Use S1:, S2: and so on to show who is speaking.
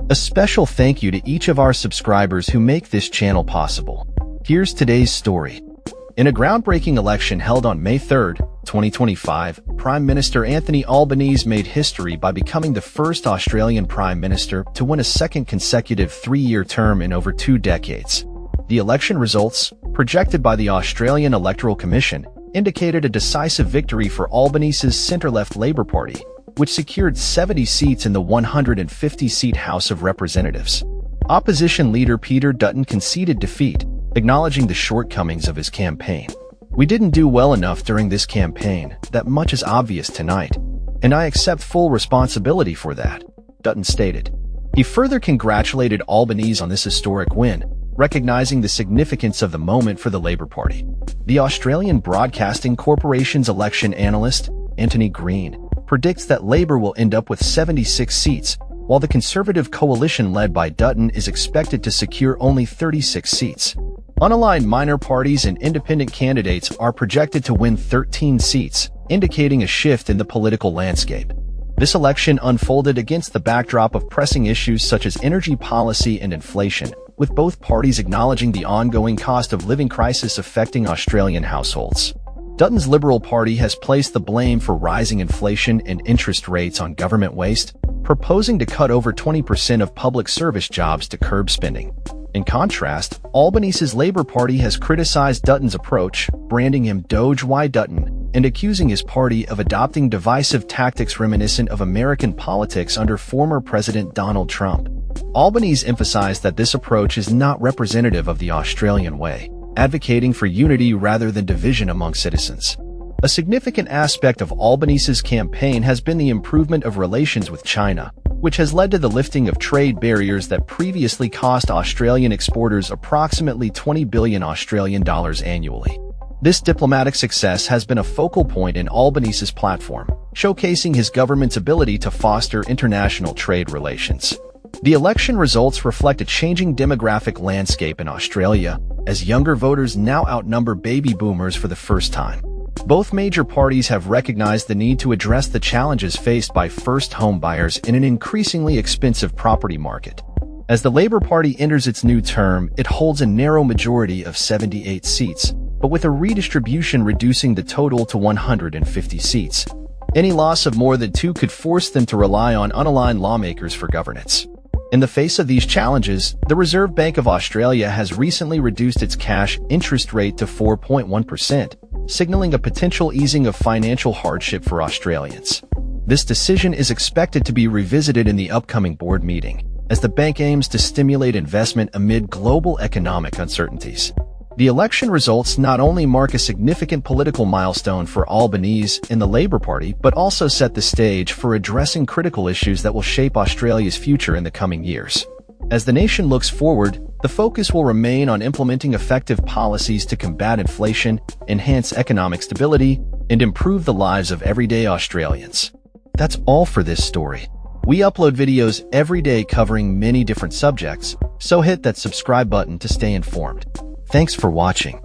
S1: A special thank you to each of our subscribers who make this channel possible. Here's today's story. In a groundbreaking election held on May 3, 2025, Prime Minister Anthony Albanese made history by becoming the first Australian Prime Minister to win a second consecutive three-year term in over 2 decades. The election results, projected by the Australian Electoral Commission, indicated a decisive victory for Albanese's centre-left Labor Party, which secured 70 seats in the 150-seat House of Representatives. Opposition leader Peter Dutton conceded defeat, acknowledging the shortcomings of his campaign. "We didn't do well enough during this campaign, that much is obvious tonight, and I accept full responsibility for that," Dutton stated. He further congratulated Albanese on this historic win, recognizing the significance of the moment for the Labor Party. The Australian Broadcasting Corporation's election analyst, Anthony Green, predicts that Labor will end up with 76 seats, while the Conservative coalition led by Dutton is expected to secure only 36 seats. Unaligned minor parties and independent candidates are projected to win 13 seats, indicating a shift in the political landscape. This election unfolded against the backdrop of pressing issues such as energy policy and inflation, with both parties acknowledging the ongoing cost of living crisis affecting Australian households. Dutton's Liberal Party has placed the blame for rising inflation and interest rates on government waste, proposing to cut over 20% of public service jobs to curb spending. In contrast, Albanese's Labor Party has criticized Dutton's approach, branding him Doge Y Dutton, and accusing his party of adopting divisive tactics reminiscent of American politics under former President Donald Trump. Albanese emphasized that this approach is not representative of the Australian way, advocating for unity rather than division among citizens. A significant aspect of Albanese's campaign has been the improvement of relations with China, which has led to the lifting of trade barriers that previously cost Australian exporters approximately 20 billion Australian dollars annually. This diplomatic success has been a focal point in Albanese's platform, showcasing his government's ability to foster international trade relations. The election results reflect a changing demographic landscape in Australia, as younger voters now outnumber baby boomers for the first time. Both major parties have recognized the need to address the challenges faced by first home buyers in an increasingly expensive property market. As the Labor Party enters its new term, it holds a narrow majority of 78 seats, but with a redistribution reducing the total to 150 seats. Any loss of more than 2 could force them to rely on unaligned lawmakers for governance. In the face of these challenges, the Reserve Bank of Australia has recently reduced its cash interest rate to 4.1%, signaling a potential easing of financial hardship for Australians. This decision is expected to be revisited in the upcoming board meeting, as the bank aims to stimulate investment amid global economic uncertainties. The election results not only mark a significant political milestone for Albanese and the Labor Party, but also set the stage for addressing critical issues that will shape Australia's future in the coming years. As the nation looks forward, the focus will remain on implementing effective policies to combat inflation, enhance economic stability, and improve the lives of everyday Australians. That's all for this story. We upload videos every day covering many different subjects, so hit that subscribe button to stay informed. Thanks for watching.